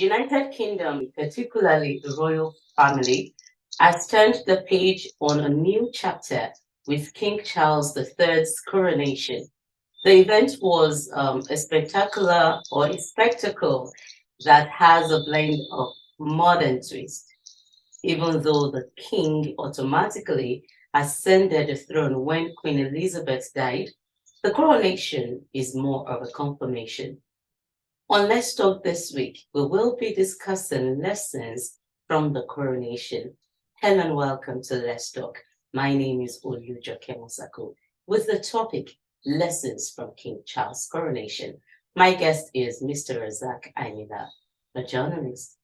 United Kingdom, particularly the royal family, has turned the page on a new chapter with King Charles III's coronation. The event was a spectacle that has a blend of modern twist. Even though the king automatically ascended the throne when Queen Elizabeth died, the coronation is more of a confirmation. On Let's Talk this week, we will be discussing lessons from the coronation. Hello and welcome to Let's Talk. My name is Olujo Kemosako with the topic Lessons from King Charles' Coronation. My guest is Mr. Razaq Ayinla, a journalist.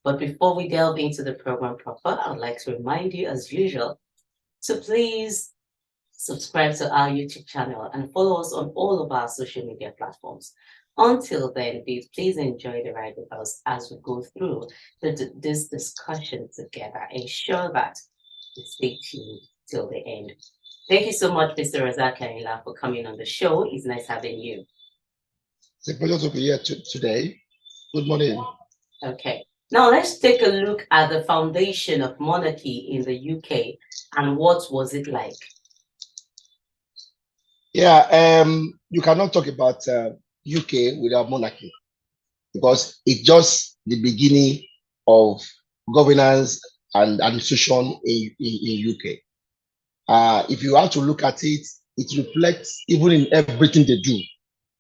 But before we delve into the program proper, I'd like to remind you, as usual, to please subscribe to our YouTube channel and follow us on all of our social media platforms. Until then, please enjoy the ride with us as we go through this discussion together. Ensure that you stay tuned till the end. Thank you so much, Mr. Razaq Ayinla, for coming on the show. It's nice having you. It's a pleasure to be here today. Good morning. Okay. Now let's take a look at the foundation of monarchy in the UK and what was it like? Yeah, you cannot talk about UK without monarchy because it's just the beginning of governance and administration in UK. If you have to look at it, it reflects even in everything they do.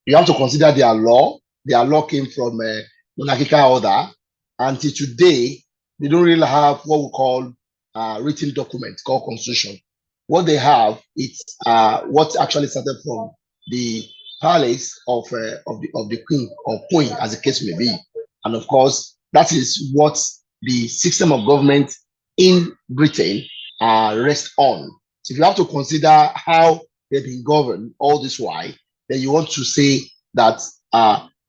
You have to consider their law. Their law came from monarchical order. Until today, they don't really have what we call written document called constitution. What they have, it's what actually started from the palace of the queen or queen, as the case may be, and of course that is what the system of government in Britain rests on. So if you have to consider how they've been governed all this while, then you want to say that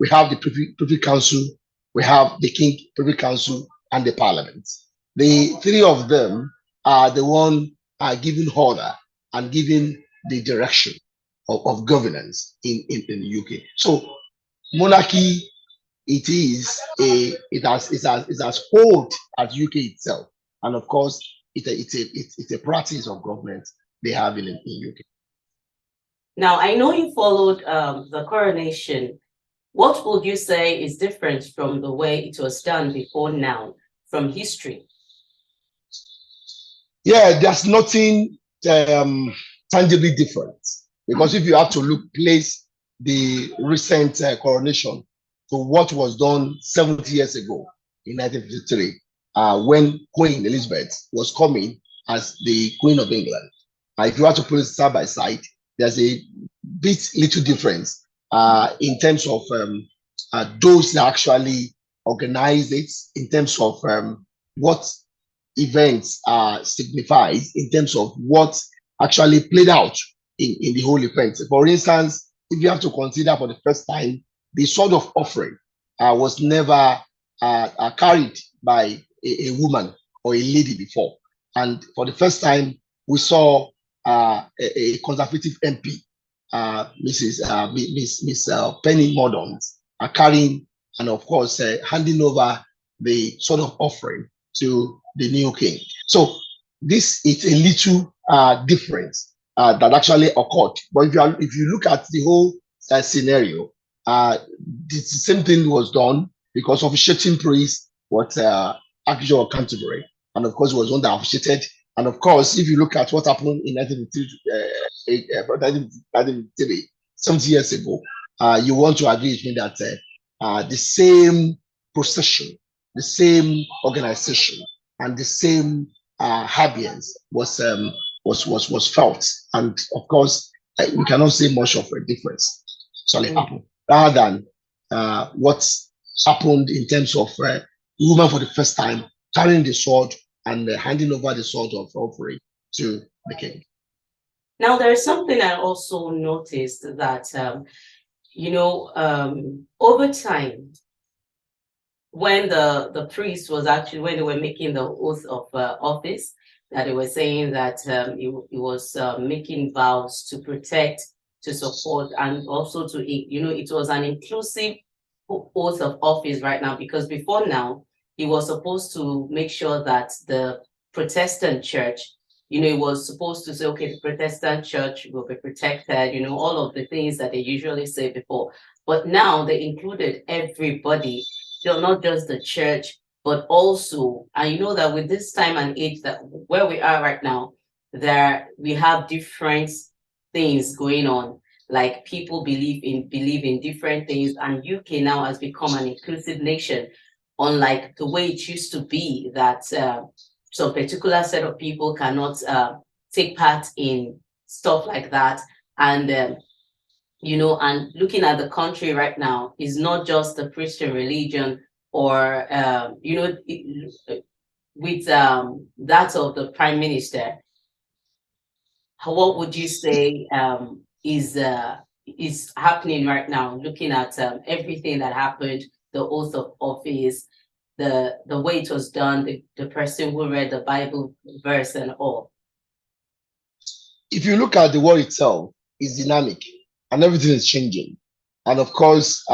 we have the Privy Council, we have the King Privy Council, and the Parliament. The three of them are the one giving order and giving the direction of governance in the UK. So monarchy, it's as old as UK itself, and of course it's a practice of government they have in UK. Now I know you followed the coronation. What would you say is different from the way it was done before now, from history? Yeah, there's nothing tangibly different because if you have to place the recent coronation to what was done 70 years ago in 1953, when Queen Elizabeth was coming as the Queen of England, if you have to put it side by side, there's a little difference in terms of those that actually organize it, in terms of what events signifies, in terms of what actually played out in the whole event. For instance, if you have to consider for the first time, the sword of offering was never carried by a woman or a lady before. And for the first time, we saw a conservative MP, Miss Penny Mordaunt, carrying and of course handing over the sword of offering to the new king. So this is a little difference that actually occurred. But if you look at the whole scenario, the same thing was done because officiating priest was Archbishop of Canterbury, and of course was one that officiated. And of course, if you look at what happened in 1953, 70 years ago, you want to agree with me that the same procession, the same organization, and the same habience was felt. And of course, we cannot say much of a difference. Sorry, happened rather than what happened in terms of women for the first time carrying the sword and handing over the sword of offering to the king. Now, there is something I also noticed that, over time, when the priest was actually, when they were making the oath of office, that they were saying that he was making vows to protect, to support, and also to, it was an inclusive oath of office right now, because before now, he was supposed to make sure that the Protestant church, he was supposed to say, okay, the Protestant church will be protected, all of the things that they usually say before. But now they included everybody, not just the church, but also, and you know that with this time and age that where we are right now, there we have different things going on, like people believe in different things, and UK now has become an inclusive nation, unlike the way it used to be that some particular set of people cannot take part in stuff like that. And and looking at the country right now is not just the Christian religion, or with that of the prime minister. What would you say is happening right now? Looking at everything that happened, the oath of office, the way it was done, the person who read the Bible verse and all. If you look at the world itself, it's dynamic and everything is changing. And of course,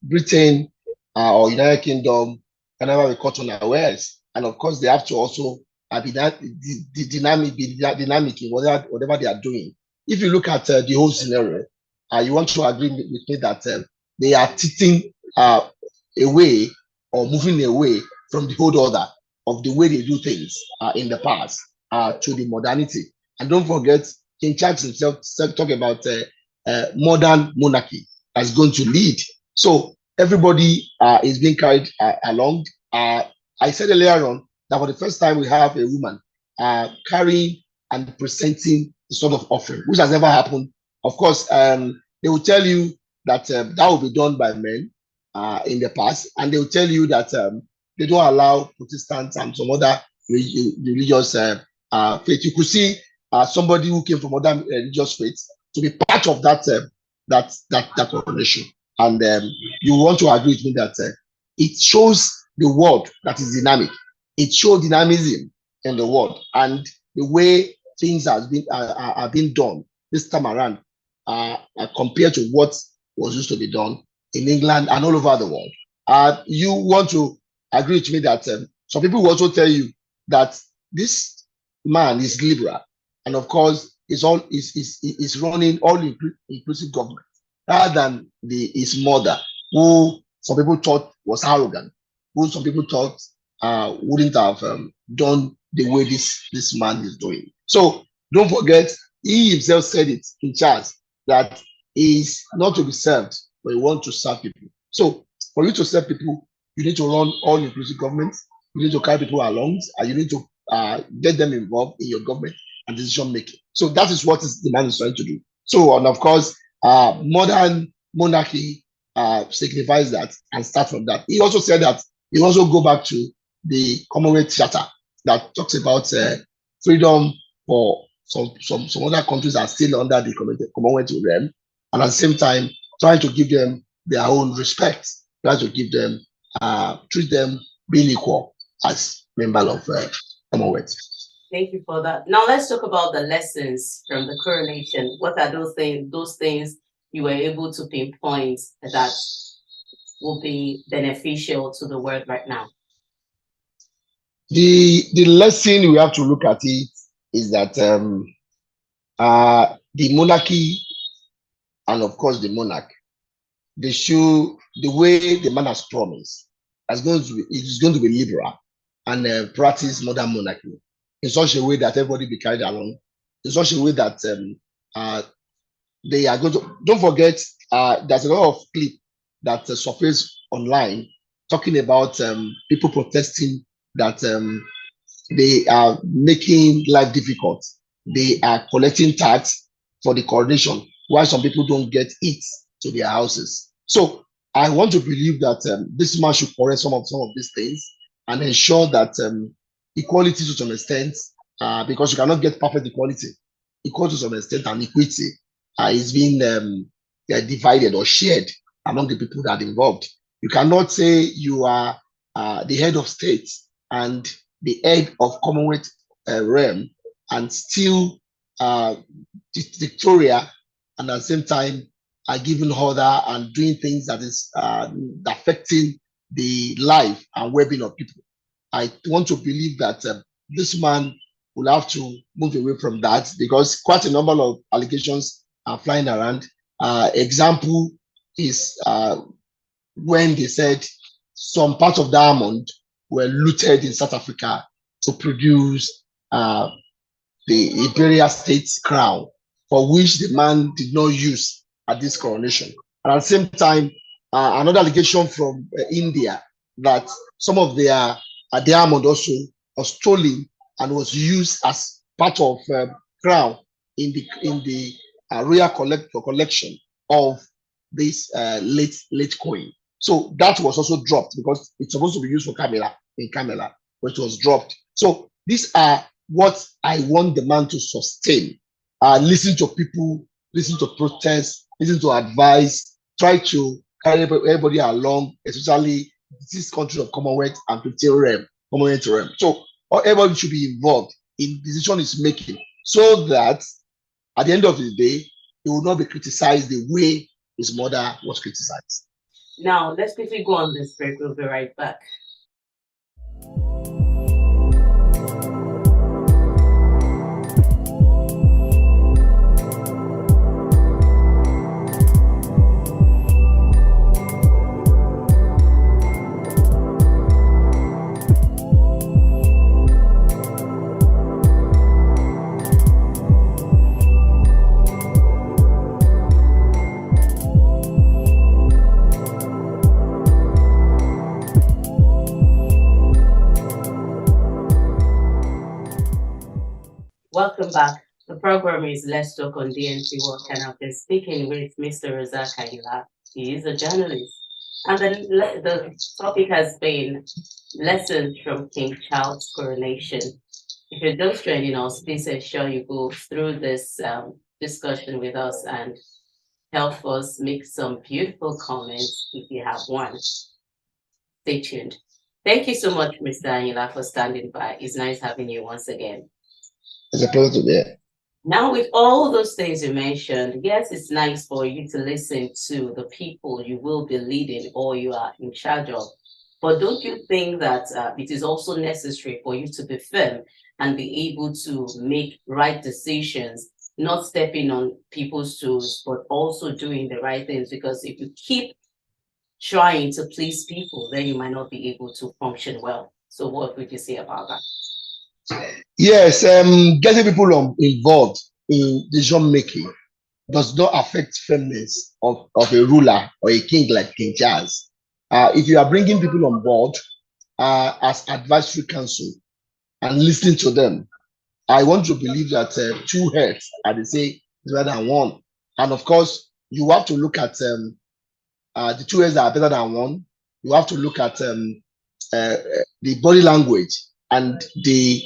Britain or United Kingdom can never be caught unawares. And of course, they have to also be dynamic in whatever they are doing. If you look at the whole scenario, you want to agree with me that they are tilting away or moving away from the old order of the way they do things in the past to the modernity. And don't forget, King Charles himself talk about modern monarchy that's going to lead. So everybody is being carried along. I said earlier on that for the first time we have a woman carrying and presenting the sort of offering, which has never happened. Of course, they will tell you that that will be done by men in the past, and they will tell you that they don't allow Protestants and some other religious faith. You could see somebody who came from other religious faiths to be part of that coronation, and you want to agree with me that it shows the world that is dynamic. It shows dynamism in the world, and the way things are being done this time around compared to what was used to be done in England and all over the world. You want to agree with me that some people will also tell you that this man is liberal, and of course, is running all inclusive government rather than his mother, who some people thought was arrogant, who some people thought wouldn't have done the way this man is doing. So don't forget, he himself said it in charge that is not to be served, but you want to serve people. So for you to serve people, you need to run all inclusive government. You need to carry people along, and you need to get them involved in your government and decision making. So that is what the man is trying to do. So, and of course, modern monarchy signifies that and start from that. He also said that he also go back to the Commonwealth Charter that talks about freedom for some other countries are still under the Commonwealth realm, and at the same time trying to give them their own respect, trying to give them treat them being equal as member of Commonwealth. Thank you for that. Now let's talk about the lessons from the coronation. What are those things? Those things you were able to pinpoint that will be beneficial to the world right now. The lesson we have to look at it is that the monarchy and of course the monarch, they show the way the man has promised is going to be liberal and practice modern monarchy in such a way that everybody be carried along, in such a way that they are going to. Don't forget, there's a lot of clip that surface online talking about people protesting that they are making life difficult. They are collecting tax for the coronation, while some people don't get it to their houses. So I want to believe that this man should correct some of these things and ensure that equality to some extent, because you cannot get perfect equality, equal to some extent, and equity is being divided or shared among the people that are involved. You cannot say you are the head of state and the head of Commonwealth realm and still Victoria, and at the same time are giving order and doing things that is affecting the life and well-being of people. I want to believe that this man will have to move away from that because quite a number of allegations are flying around. Example is when they said some parts of diamond were looted in South Africa to produce the imperial state's crown, for which the man did not use at this coronation. And at the same time, another allegation from India that some of their diamond also was stolen and was used as part of crown in the royal collection of this late coin. So that was also dropped because it's supposed to be used for camera in camera, but it was dropped. So these are what I want the man to sustain. Listen to people, listen to protests, listen to advice, try to carry everybody along, especially this country of Commonwealth and 15 rem, Commonwealth rem. So everybody should be involved in decision is making so that at the end of the day, he will not be criticized the way his mother was criticized. Now, let's quickly go on this break. We'll be right back. Welcome back. The program is Let's Talk on DNC Work, and I've been speaking with Mr. Razaq Ayinla. He is a journalist. And the topic has been lessons from King Charles' coronation. If you're just joining us, please ensure you go through this discussion with us and help us make some beautiful comments if you have one. Stay tuned. Thank you so much, Mr. Ayinla, for standing by. It's nice having you once again. It's a pleasure to be here. Now, with all those things you mentioned, yes, it's nice for you to listen to the people you will be leading or you are in charge of. But don't you think that it is also necessary for you to be firm and be able to make right decisions, not stepping on people's toes, but also doing the right things? Because if you keep trying to please people, then you might not be able to function well. So what would you say about that? Yes, getting people involved in decision making does not affect firmness of a ruler or a king like King Charles. If you are bringing people on board as advisory council and listening to them, I want to believe that two heads, as they say, is better than one. And of course, you have to look at the two heads that are better than one. You have to look at the body language and the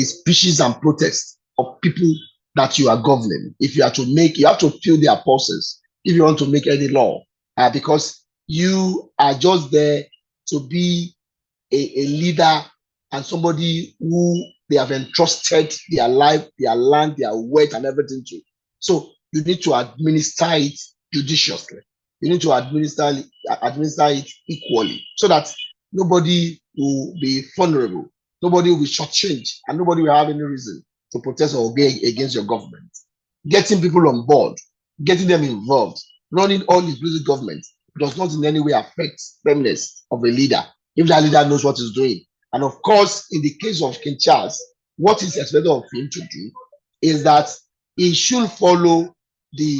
speeches and protests of people that you are governing. If you are to make, you have to feel their pulses if you want to make any law, because you are just there to be a leader and somebody who they have entrusted their life, their land, their wealth, and everything to. So you need to administer it judiciously. You need to administer it equally so that nobody will be vulnerable, nobody will be shortchanged, and nobody will have any reason to protest or go against your government. Getting people on board, getting them involved, running all inclusive government does not in any way affect firmness of a leader if that leader knows what he's doing. And of course, in the case of King Charles, what is expected of him to do is that he should follow the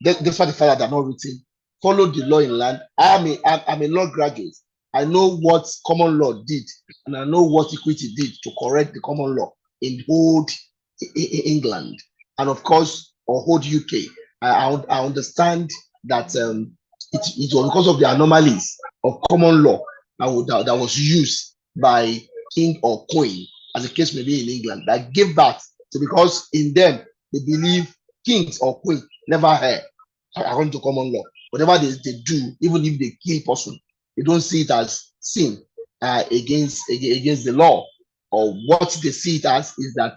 despite the fact that they're not written, follow the law in land. I'm a law graduate. I know what common law did, and I know what equity did to correct the common law in old England, and of course, or old UK. I understand that it was because of the anomalies of common law that was used by king or queen, as the case may be in England, that gave back to, because in them they believe kings or queen never heard according to common law. Whatever they do, even if they kill person, they don't see it as sin against the law. Or what they see it as is that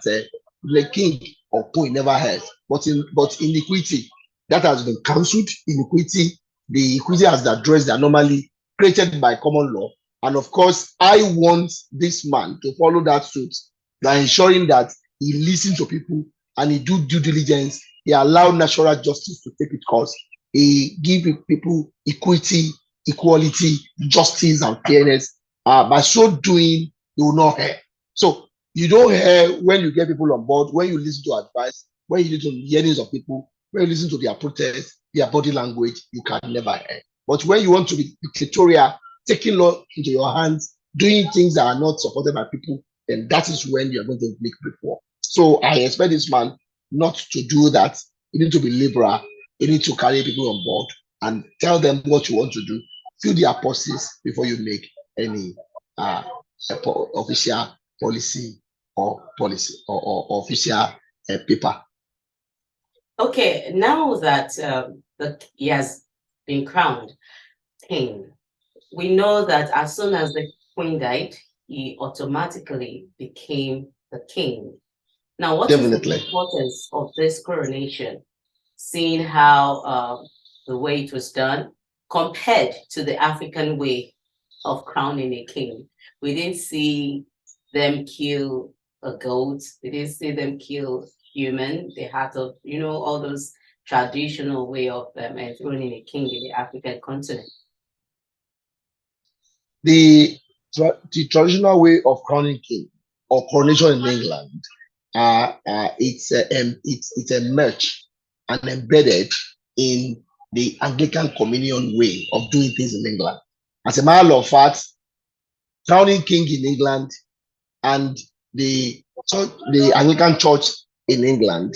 the king or queen never heard. But in iniquity, That has been cancelled. Inequity, the equity has addressed that normally created by common law. And of course, I want this man to follow that suit by ensuring that he listens to people and he do due diligence. He allow natural justice to take its course. He give people equity, equality, justice, and fairness. By so doing, you will not err. So you don't hear when you get people on board, when you listen to advice, when you listen to the yearnings of people, when you listen to their protests, their body language, you can never hear. But when you want to be dictatorial, taking law into your hands, doing things that are not supported by people, then that is when you're going to make before. So I expect this man not to do that. You need to be liberal. You need to carry people on board and tell them what you want to do. Fill their purses before you make any official policy or official paper. Okay, now that he has been crowned king, we know that as soon as the queen died, he automatically became the king. Now, what is the Definitely. importance of this coronation, seeing how the way it was done compared to the African way of crowning a king? We didn't see them kill a goat. We didn't see them kill human. They had to, all those traditional way of enthroning a king in the African continent. The traditional way of crowning king or coronation in England, it's emerged and embedded in the Anglican Communion way of doing things in England. As a matter of fact, crowning king in England and the Anglican Church in England,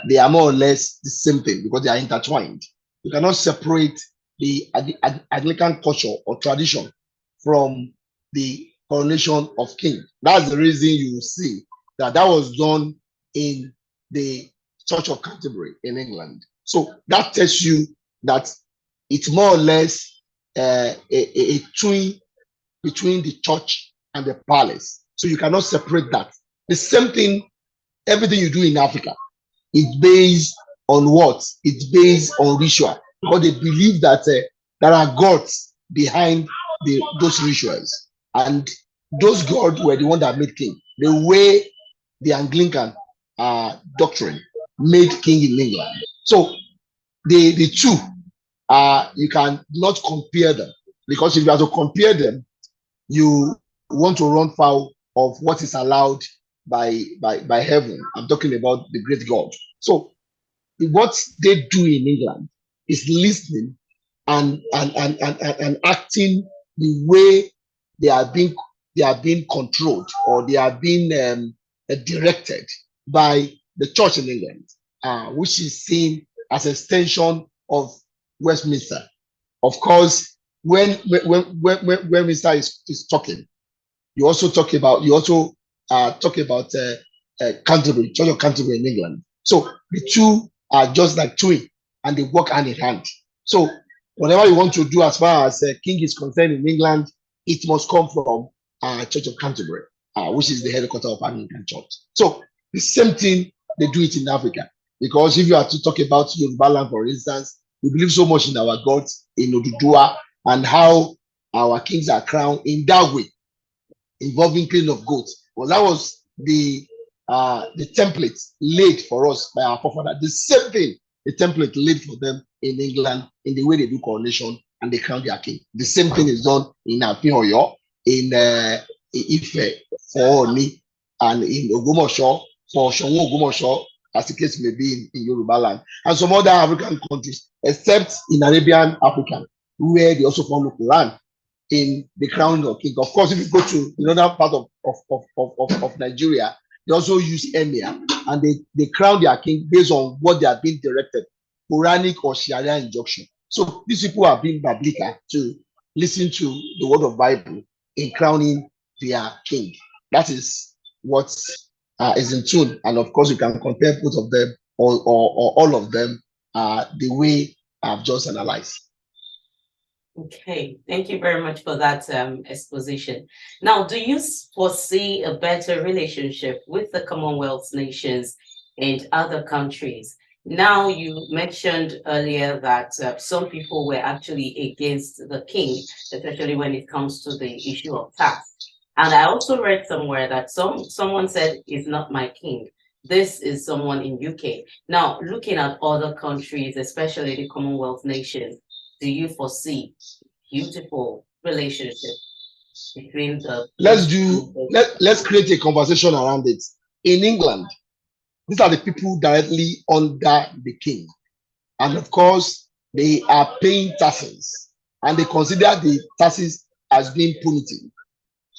they are more or less the same thing because they are intertwined. You cannot separate the Anglican culture or tradition from the coronation of king. That's the reason you see that was done in the Church of Canterbury in England. So that tells you that it's more or less a twin between the church and the palace. So you cannot separate that. The same thing, everything you do in Africa, it's based on what? It's based on ritual. Because they believe that there are gods behind those rituals. And those gods were the one that made king. The way the Anglican doctrine made king in England. So the two, you cannot compare them. Because if you have to compare them, you want to run foul of what is allowed by heaven. I'm talking about the great God. So what they do in England is listening and acting the way they are being controlled or they are being directed by the church in England, which is seen as an extension of Westminster. Of course, when Westminster is talking, you also talk about Canterbury, Church of Canterbury in England. So the two are just like twin, and they work hand in hand. So whatever you want to do as far as king is concerned in England, it must come from Church of Canterbury, which is the headquarters of Anglican Church. So the same thing they do it in Africa, because if you are to talk about Yoruba land, for instance, we believe so much in our gods, in Odudua, and how our kings are crowned in that way, involving killing of goats. Well, that was the template laid for us by our forefathers. The same thing, the template laid for them in England in the way they do coronation and they crown their king. The same thing is done in Apihoyo, in Ife for Oni, and in Ogumosho for Shongo Ogumosho, as the case may be in Yoruba land, and some other African countries, except in Arabian Africa, where they also follow Quran in the crowning of king. Of course, if you go to another part of Nigeria, they also use emir and they crown their king based on what they are being directed, Quranic or Sharia injunction. So these people are being biblical to listen to the word of Bible in crowning their king. That is what is in tune. And of course, you can compare both of them or all of them the way I've just analyzed. Okay, thank you very much for that exposition. Now, do you foresee a better relationship with the Commonwealth nations and other countries Now, you mentioned earlier that some people were actually against the king, especially when it comes to the issue of tax. And I also read somewhere that someone said, "Is not my king. This is someone in UK." Now, looking at other countries, especially the Commonwealth nations, do you foresee beautiful relationship between the Let's prince do and the let's create a conversation around it. In England, these are the people directly under the king. And of course, they are paying taxes, and they consider the taxes as being punitive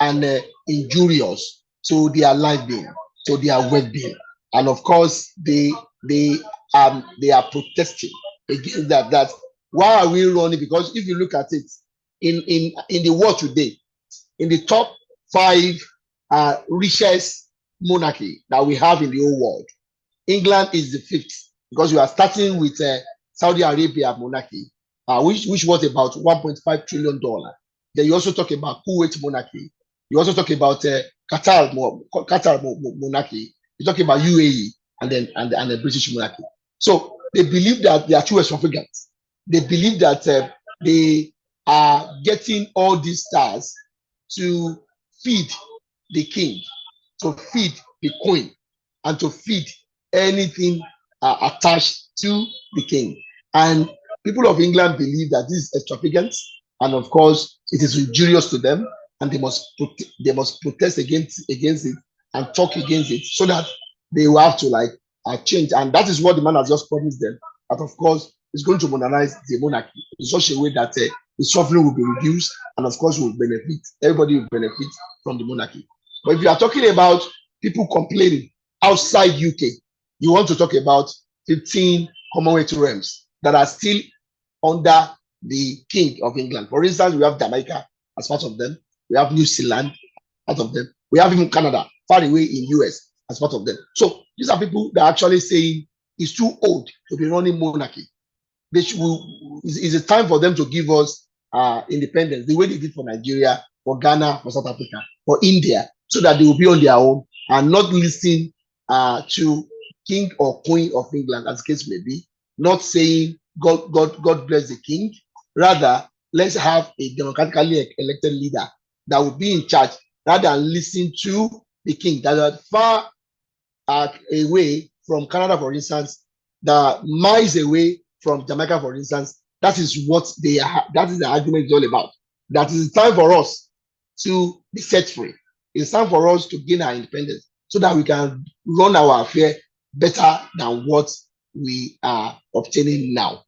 and injurious to their life being, to their well-being. And of course, they are protesting against that. That why are we running? Because if you look at it in the world today, in the top five richest monarchy that we have in the whole world, England is the fifth, because you are starting with Saudi Arabia monarchy, which was about $1.5 trillion. Then you also talk about Kuwait monarchy. You also talk about Qatar monarchy. You talk about UAE, and then and the British monarchy. So they believe that they are too extravagant. They believe that they are getting all these stars to feed the king, to feed the queen, and to feed anything attached to the king. And people of England believe that this is extravagant, and of course, it is injurious to them, and they must protest against it and talk against it, so that they will have to like change. And that is what the man has just promised them. That of course is going to modernize the monarchy in such a way that the suffering will be reduced, and of course will benefit. Everybody will benefit from the monarchy. But if you are talking about people complaining outside UK, you want to talk about 15 Commonwealth realms that are still under the King of England. For instance, we have Jamaica as part of them. We have New Zealand as part of them. We have even Canada, far away in US, as part of them. So these are people that are actually saying it's too old to be running monarchy. They should, it's a time for them to give us independence, the way they did for Nigeria, for Ghana, for South Africa, for India, so that they will be on their own and not listen to king or queen of England, as the case may be, not saying God bless the king. Rather, let's have a democratically elected leader that will be in charge, rather than listen to the king that are far away from Canada, for instance, the miles away from Jamaica, for instance. That is what they are. That is the argument is all about. That is time for us to be set free. It's time for us to gain our independence, so that we can run our affair better than what we are obtaining now.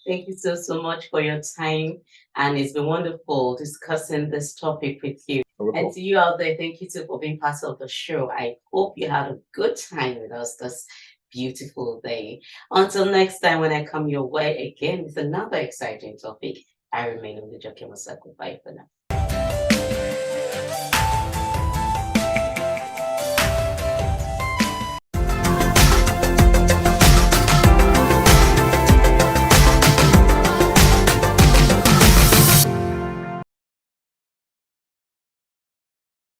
Thank you so much for your time. And it's been wonderful discussing this topic with you. And to you out there, thank you too for being part of the show. I hope you had a good time with us this beautiful day. Until next time, when I come your way again with another exciting topic, I remain on the Jockey Masako. Bye for now.